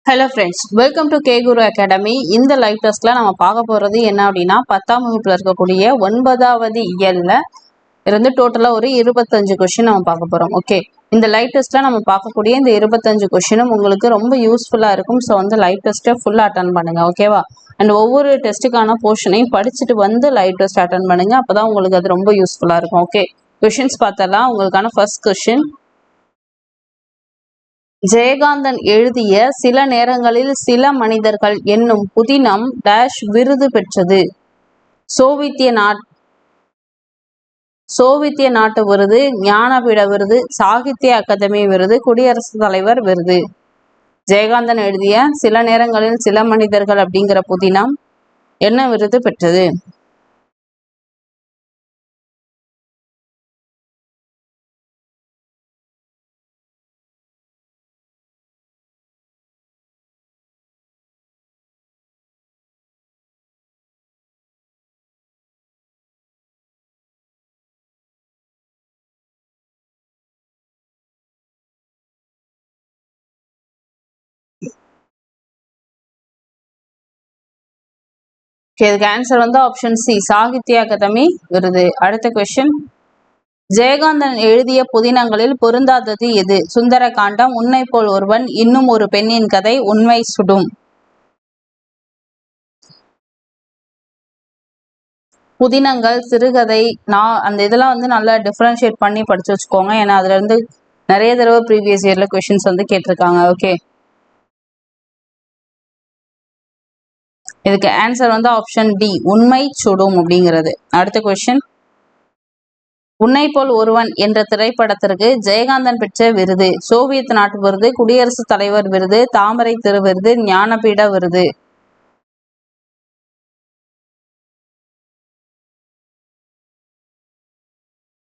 Hello friends, welcome to K Guru academy. இந்த live டெஸ்ட்ல நம்ம பார்க்க போகிறது என்ன அப்படின்னா 10ஆம் வகுப்பில் இருக்கக்கூடிய 9வது இயல்ல இருந்து டோட்டலாக ஒரு 25 கொஷின் நம்ம பார்க்க போகிறோம். ஓகே, இந்த லைவ் டெஸ்ட்டில் நம்ம பார்க்கக்கூடிய இந்த 25 கொஷினும் உங்களுக்கு ரொம்ப யூஸ்ஃபுல்லாக இருக்கும். ஸோ வந்து லைவ் டெஸ்ட்டை ஃபுல்லாக அட்டன் பண்ணுங்கள், ஓகேவா? அண்ட் ஒவ்வொரு டெஸ்ட்டுக்கான போர்ஷனையும் படிச்சுட்டு வந்து லைவ் டெஸ்ட் அட்டன் பண்ணுங்கள். அப்போ தான் உங்களுக்கு அது ரொம்ப யூஸ்ஃபுல்லாக இருக்கும். ஓகே, கொஷின்ஸ் பார்த்தலாம். உங்களுக்கான ஃபர்ஸ்ட் கொஷின், ஜெயகாந்தன் எழுதிய சில நேரங்களில் சில மனிதர்கள் என்னும் புதினம் டேஷ் விருது பெற்றது. சோவியத்திய நாட்டு விருது, ஞானபீட விருது, சாகித்ய அகாதமி விருது, குடியரசுத் தலைவர் விருது. ஜெயகாந்தன் எழுதிய சில நேரங்களில் சில மனிதர்கள் அப்படிங்கிற புதினம் என்ன விருது பெற்றது? இதுக்கு ஆன்சர் வந்து ஆப்ஷன் சி, சாகித்ய அகாதமி விருது. அடுத்த கொஸ்டின், ஜெயகாந்தன் எழுதிய புதினங்களில் பொருந்தாதது எது? சுந்தர காண்டம், உன்னை போல் ஒருவன், இன்னும் ஒரு பெண்ணின் கதை, உண்மை சுடும். புதினங்கள், சிறுகதை, அந்த இதெல்லாம் வந்து நல்லா டிஃபரன்ஷியேட் பண்ணி படிச்சு வச்சுக்கோங்க. ஏன்னா அதுல இருந்து நிறைய தடவை ப்ரீவியஸ் இயர்ல கொஸ்டின்ஸ் வந்து கேட்டிருக்காங்க. ஓகே, இதுக்கு ஆன்சர் வந்து ஆப்ஷன் டி, உண்மை சுடும் அப்படிங்கிறது. அடுத்த கொஸ்டின், உன்னை போல் ஒருவன் என்ற திரைப்படத்திற்கு ஜெயகாந்தன் பெற்ற விருது. சோவியத் நாட்டு விருது, குடியரசுத் தலைவர் விருது, தாமரை திரு விருது, ஞானபீட விருது.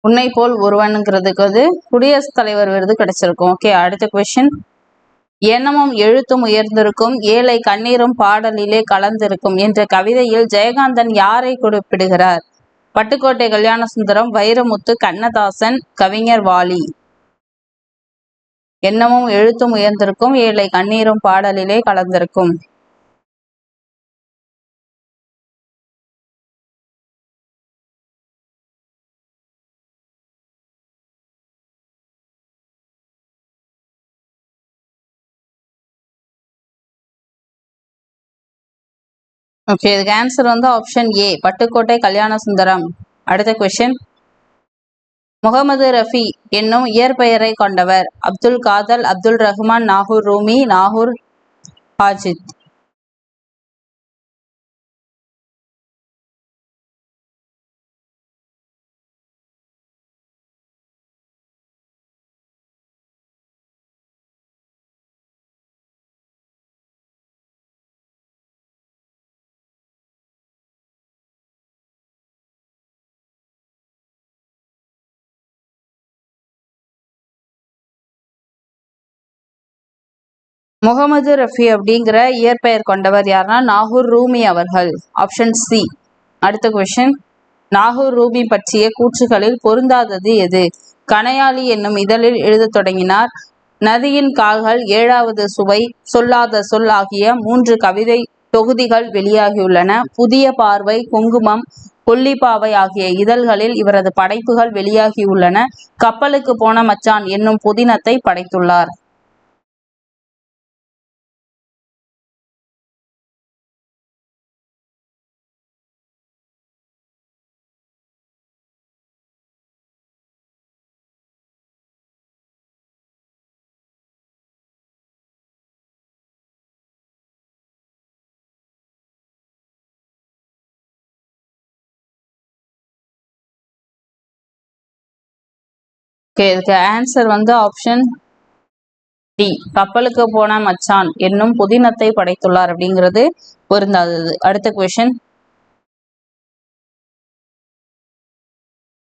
உன்னை போல் ஒருவனுங்கிறதுக்கு வந்து குடியரசுத் தலைவர் விருது கிடைச்சிருக்கும். ஓகே, அடுத்த கொஸ்டின், எண்ணமும் எழுத்தும் உயர்ந்திருக்கும், ஏழை கண்ணீரும் பாடலிலே கலந்திருக்கும் என்ற கவிதையில் ஜெயகாந்தன் யாரை குறிப்பிடுகிறார்? பட்டுக்கோட்டை கல்யாணசுந்தரம், வைரமுத்து, கண்ணதாசன், கவிஞர் வாலி. எண்ணமும் எழுத்தும் உயர்ந்திருக்கும், ஏழை கண்ணீரும் பாடலிலே கலந்திருக்கும். ஓகே, இதுக்கு ஆன்சர் வந்து ஆப்ஷன் ஏ, பட்டுக்கோட்டை கல்யாணசுந்தரம். அடுத்த கொஸ்டின், முகமது ரஃபி என்னும் இயற்பெயரை கொண்டவர். அப்துல் காதர், அப்துல் ரஹ்மான், நாகூர் ரூமி, நாகூர் ஹாஜித். முகமது ரஃபி அப்படிங்கிற இயற்பெயர் கொண்டவர் யாருன்னா நாகூர் ரூமி அவர்கள். Option C. அடுத்த கொஸ்டின், நாகூர் ரூமி பற்றிய கூற்றுகளில் பொருந்தாதது எது? கணையாளி என்னும் இதழில் எழுதத் தொடங்கினார், நதியின் கால்கள், ஏழாவது சுவை, சொல்லாத சொல் ஆகிய 3 கவிதை தொகுதிகள் வெளியாகியுள்ளன. புதிய பார்வை, குங்குமம், கொல்லிப்பாவை ஆகிய இதழ்களில் இவரது படைப்புகள் வெளியாகியுள்ளன. கப்பலுக்கு போன மச்சான் என்னும் புதினத்தை படைத்துள்ளார். இதுக்கு ஆன்சர் வந்து ஆப்ஷன் டி, கப்பலுக்கு போன மச்சான் என்னும் புதினத்தை படைத்துள்ளார் அப்படிங்கிறது பொருந்தாதது. அடுத்த கொஸ்டின்,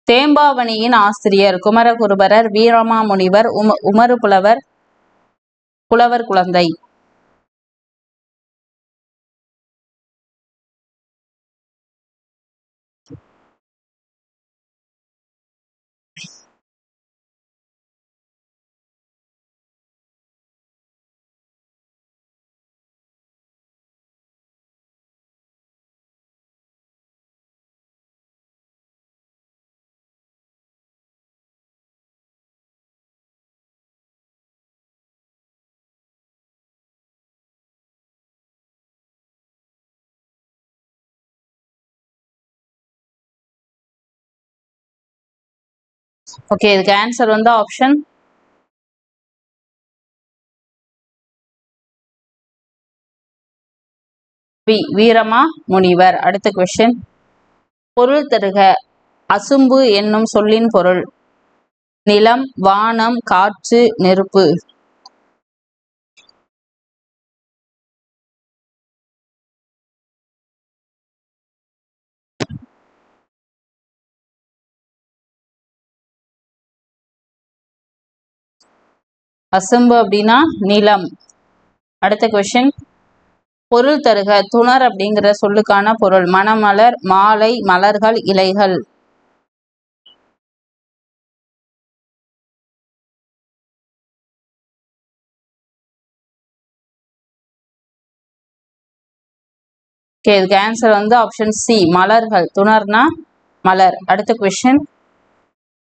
தேம்பாவணியின் ஆசிரியர் குமரகுருபரர், வீரமாமுனிவர், உமறு புலவர், புலவர் குழந்தை. ஓகே, இதுக்கு ஆன்சர் வந்து ஆப்ஷன் பி, வீரமா முனிவர். அடுத்த கொஸ்டின், பொருள் தருக. அசும்பு என்னும் சொல்லின் பொருள். நிலம், வானம், காற்று, நெருப்பு. அசும்பு அப்படின்னா நிலம். அடுத்த கொஸ்டின், பொருள் தருக. துணர் அப்படிங்கிற சொல்லுக்கான பொருள். மணமலர், மாலை, மலர்கள், இலைகள். இதுக்கு ஆன்சர் வந்து ஆப்ஷன் சி, மலர்கள். துணர்னா மலர். அடுத்த கொஸ்டின்,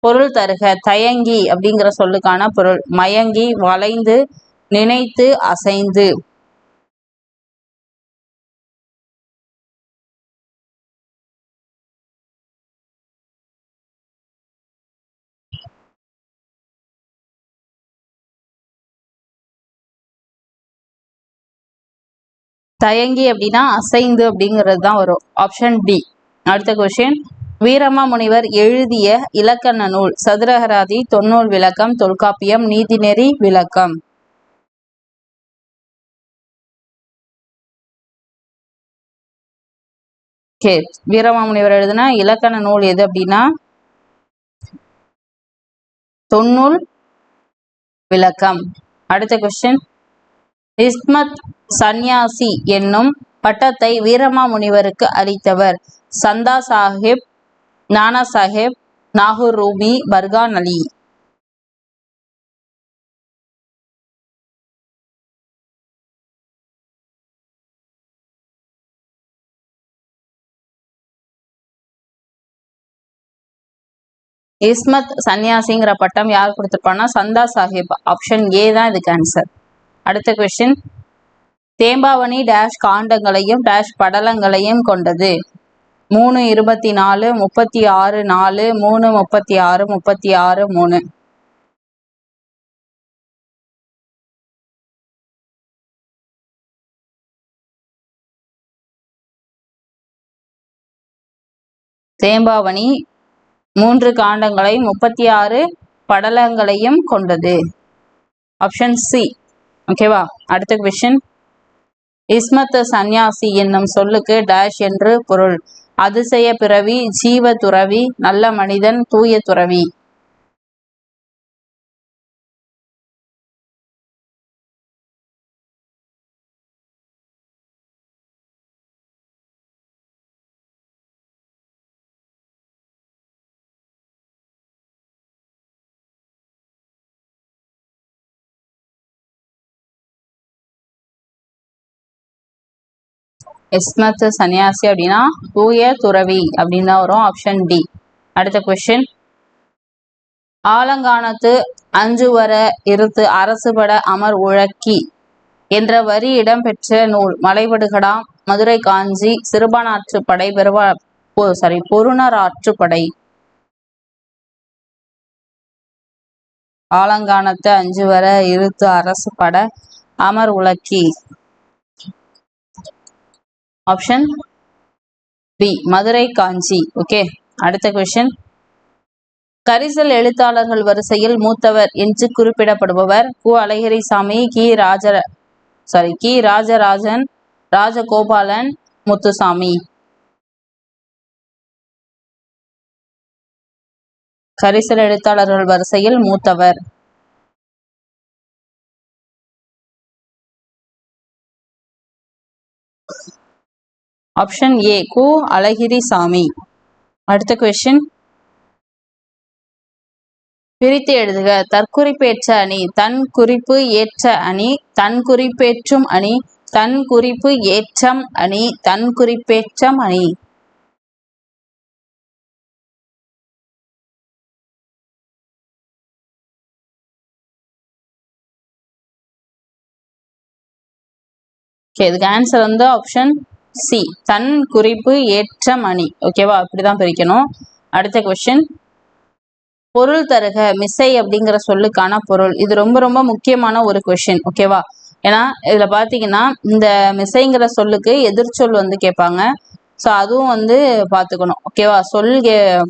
பொருள் தருக. தயங்கி அப்படிங்கிற சொல்லுக்கான பொருள். மயங்கி, வளைந்து, நினைத்து, அசைந்து. தயங்கி அப்படின்னா அசைந்து அப்படிங்கிறது தான் வரும். Option D. அடுத்த கொஸ்டின், வீரமாமுனிவர் எழுதிய இலக்கண நூல். சதுரகராதி, தொன்னூல் விளக்கம், தொல்காப்பியம், நீதிநெறி விளக்கம். வீரமாமுனிவர் எழுதின இலக்கண நூல் எது அப்படின்னா தொன்னூல் விளக்கம். அடுத்த கொஸ்டின், இஸ்மத் சந்நியாசி என்னும் பட்டத்தை வீரமாமுனிவருக்கு அளித்தவர். சந்தா சாஹிப், நானா சாஹிப், நாகூர் ரூமி, பர்கான் அலி. இஸ்மத் சன்னியாசிங்கிற பட்டம் யார் கொடுத்திருப்பான்னா சந்தா சாஹிப். ஆப்ஷன் ஏ தான் இதுக்கு ஆன்சர். அடுத்த கொஸ்டின், தேம்பாவணி டேஷ் காண்டங்களையும் டேஷ் படலங்களையும் கொண்டது. 3:24, 36:4, 3:36, 36:3. தேம்பாவணி 3 காண்டங்களையும் 36 படலங்களையும் கொண்டது. Option C. ஓகேவா. அடுத்த கொஸ்டின், இஸ்மத் சந்நியாசி என்னும் சொல்லுக்கு டேஷ் என்று பொருள். அதிசய பிறவி, ஜீவ துறவி, நல்ல மனிதன், தூய துறவி. இஸ்மத் சன்னியாசி அப்படின்னா தூய துறவி அப்படின்னு தான் வரும். Option D. அடுத்த கொஸ்டின், ஆலங்கானத்து அஞ்சுவர இருத்து அரசுபட அமர் உழக்கி என்ற வரி இடம்பெற்ற நூல். மலைபடுகடா, மதுரை காஞ்சி, சிறுபானாற்றுப்படை, பொருணராற்றுப்படை. ஆலங்கானத்து அஞ்சுவர இருத்து அரசு பட அமர் உலக்கி. ஆப்ஷன் பி, மதுரை காஞ்சி. ஓகே. அடுத்த கொஸ்டின், கரிசல் எழுத்தாளர்கள் வரிசையில் மூத்தவர் என்று குறிப்பிடப்படுபவர். கு அழகிரிசாமி, கி ராஜராஜன், ராஜகோபாலன், முத்துசாமி. கரிசல் எழுத்தாளர்கள் வரிசையில் மூத்தவர். ஆப்ஷன் ஏ, கு அழகிரிசாமி. அடுத்த கொஸ்டின், பிரித்து எழுதுக. தற்குறிப்பேற்ற அணி, தன் குறிப்பு ஏற்ற அணி, தன் குறிப்பேற்றும் அணி, தன் குறிப்பு ஏற்றம் அணி, தன் குறிப்பேற்றம் அணி. இதுக்கு ஆன்சர் வந்து ஆப்ஷன் சி, தன் குறிப்பு ஏற்றம் அணி. ஓகேவா, இப்படிதான் பிரிக்கணும். அடுத்த கொஸ்டின், பொருள் தருக மிசை அப்படிங்கிற சொல்லுக்கான பொருள். இது ரொம்ப ரொம்ப முக்கியமான ஒரு கொஷின். ஓகேவா? ஏன்னா இதுல பாத்தீங்கன்னா இந்த மிசைங்கிற சொல்லுக்கு எதிர்ச்சொல் வந்து கேட்பாங்க. ஸோ அதுவும் வந்து பார்த்துக்கணும். ஓகேவா?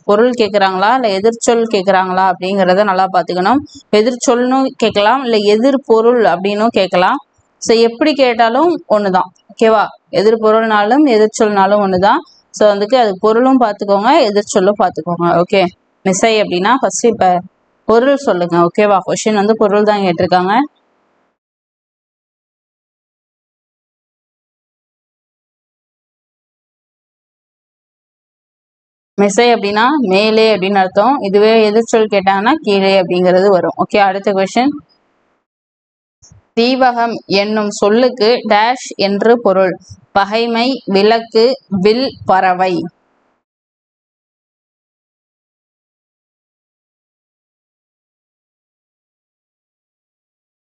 பொருள் கேட்குறாங்களா இல்லை எதிர்ச்சொல் கேட்குறாங்களா அப்படிங்கிறத நல்லா பார்த்துக்கணும். எதிர்ச்சொல்னு கேட்கலாம், இல்லை எதிர் பொருள் அப்படின்னும் கேட்கலாம். ஸோ எப்படி கேட்டாலும் ஒன்று தான். ஓகேவா? எதிர் பொருள்னாலும் எதிர்ச்சொல்னாலும் ஒன்று தான். ஸோ வந்துட்டு அது பொருளும் பார்த்துக்கோங்க, எதிர்ச்சொல்லும் பார்த்துக்கோங்க. ஓகே, மிசை அப்படின்னா ஃபர்ஸ்ட் இப்போ பொருள் சொல்லுங்க. ஓகேவா? கொஷின் வந்து பொருள் தான் கேட்டிருக்காங்க. மிசை அப்படின்னா மேலே அப்படின்னு அர்த்தம். இதுவே எதிர்ச்சொல் கேட்டாங்கன்னா கீழே அப்படிங்கிறது வரும். ஓகே, அடுத்த கொஸ்டின். தீவகம் என்னும் சொல்லுக்கு டேஷ் என்று பொருள். பகைமை, விளக்கு, வில், பறவை.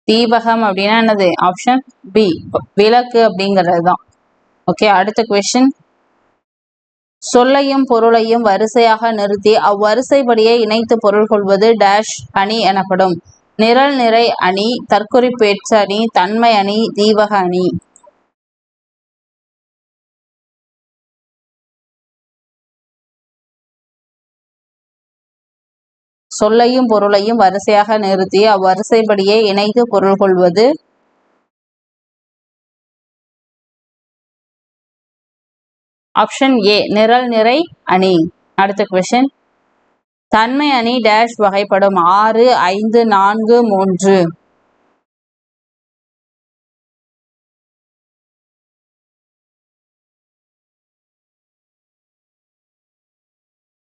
தீவகம் அப்படின்னா என்னது? ஆப்ஷன் பி, விளக்கு அப்படிங்கிறது தான். ஓகே, அடுத்த கொஸ்டின். சொல்லையும் பொருளையும் வரிசையாக நிறுத்தி அவ்வரிசைப்படியே இணைத்து பொருள் கொள்வது டேஷ் அணி எனப்படும். நிரல் நிறை அணி, தற்குறிப்பேற்று அணி, தன்மை அணி, தீவக அணி. சொல்லையும் பொருளையும் வரிசையாக நிறுத்தி அவ்வரிசைப்படியே இணைத்து பொருள் கொள்வது ஆப்ஷன் ஏ, நிரல் நிறை அணி. அடுத்த கொஸ்டின். தன்மை அணி டேஷ் வகைப்படும். 6, 5, 4, 3.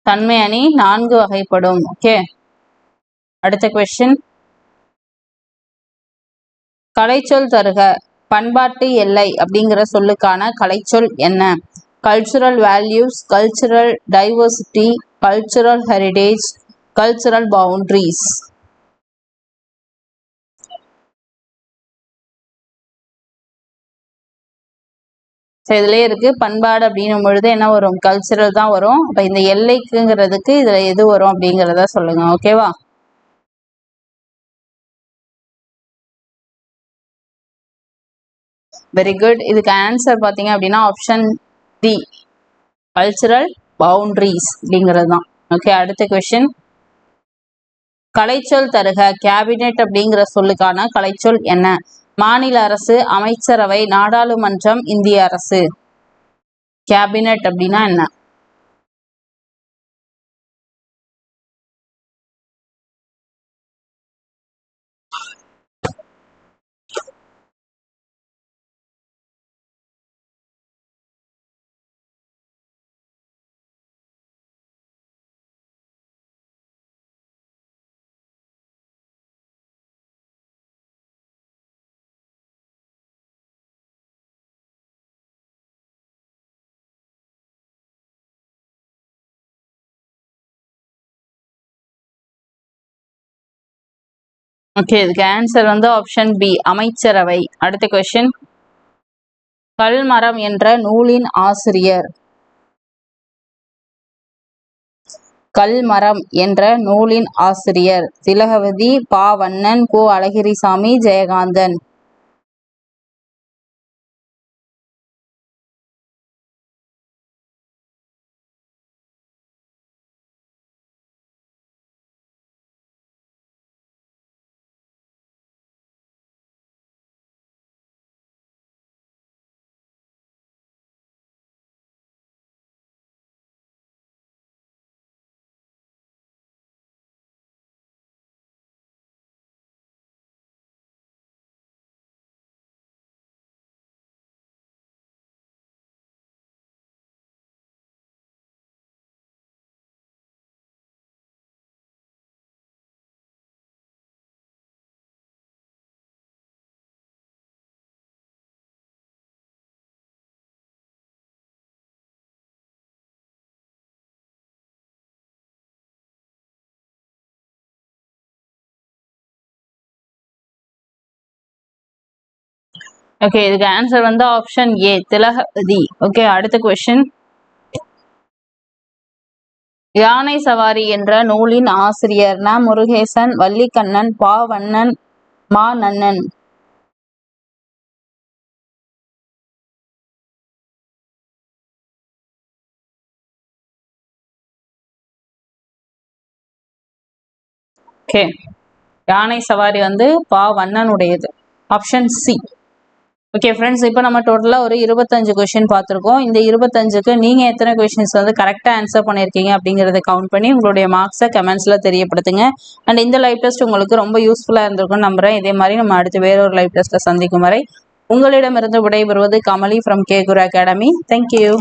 தன்மை அணி 4 வகைப்படும். ஓகே, அடுத்த கொஸ்டின். கலைச்சொல் தருக. பண்பாட்டு எல்லை அப்படிங்கிற சொல்லுக்கான கலைச்சொல் என்ன? Cultural values, cultural diversity, cultural heritage, cultural boundaries. இதுலயே இருக்கு. பண்பாடு அப்படின்னும் பொழுது என்ன வரும்? கல்ச்சுரல் தான் வரும். அப்ப இந்த எல்லைக்குங்கிறதுக்கு இதுல எது வரும் அப்படிங்கிறத சொல்லுங்க. ஓகேவா? Very good. இதுக்கு ஆன்சர் பாத்தீங்க அப்படின்னா ஆப்ஷன் டி, கல்ச்சுரல் பவுண்டரிஸ் அப்படிங்கிறது தான். ஓகே, அடுத்த கொஸ்டின். கலைச்சொல் தருக. கேபினெட் அப்படிங்கிற சொல்லுக்கான கலைச்சொல் என்ன? மாநில அரசு, அமைச்சரவை, நாடாளுமன்றம், இந்திய அரசு. கேபினெட் அப்படின்னா என்ன? ஓகே, இதுக்கு ஆன்சர் வந்து ஆப்ஷன் பி, அமைச்சரவை. அடுத்த கொஸ்டின். கல்மரம் என்ற நூலின் ஆசிரியர். கல்மரம் என்ற நூலின் ஆசிரியர். திலகவதி, பா. வண்ணன், கோ. அழகிரிசாமி, ஜெயகாந்தன். ஓகே, இதுக்கு ஆன்சர் வந்து ஆப்ஷன் ஏ, திலகவதி. ஓகே, அடுத்த கொஸ்டின். யானை சவாரி என்ற நூலின் ஆசிரியர் ந. முருகேசன், வல்லிக்கண்ணன், பா. வண்ணன், மா. நன்னன். ஓகே, யானை சவாரி வந்து பா. வண்ணனுடையது. Option C. ஓகே ஃப்ரெண்ட்ஸ், இப்போ நம்ம டோட்டலாக ஒரு 25 கொஷின் பார்த்துருக்கோம். இந்த 25க்கு நீங்கள் எத்தனை கொஷின்ஸ் வந்து கரெக்டாக ஆன்சர் பண்ணியிருக்கீங்க அப்படிங்கிறத கவுண்ட் பண்ணி உங்களுடைய மார்க்ஸை கமெண்ட்ஸில் தெரியப்படுத்துங்க. அண்ட் இந்த லைவ் டெஸ்ட் உங்களுக்கு ரொம்ப யூஸ்ஃபுல்லாக இருந்திருக்கும்னு நம்புகிறேன். இதே மாதிரி நம்ம அடுத்து வேறொரு லைவ் டெஸ்ட்டில் சந்திக்கும் வரை உங்களிடமிருந்து விடைபெறுவது Kamali from K Guru academy. Thank you.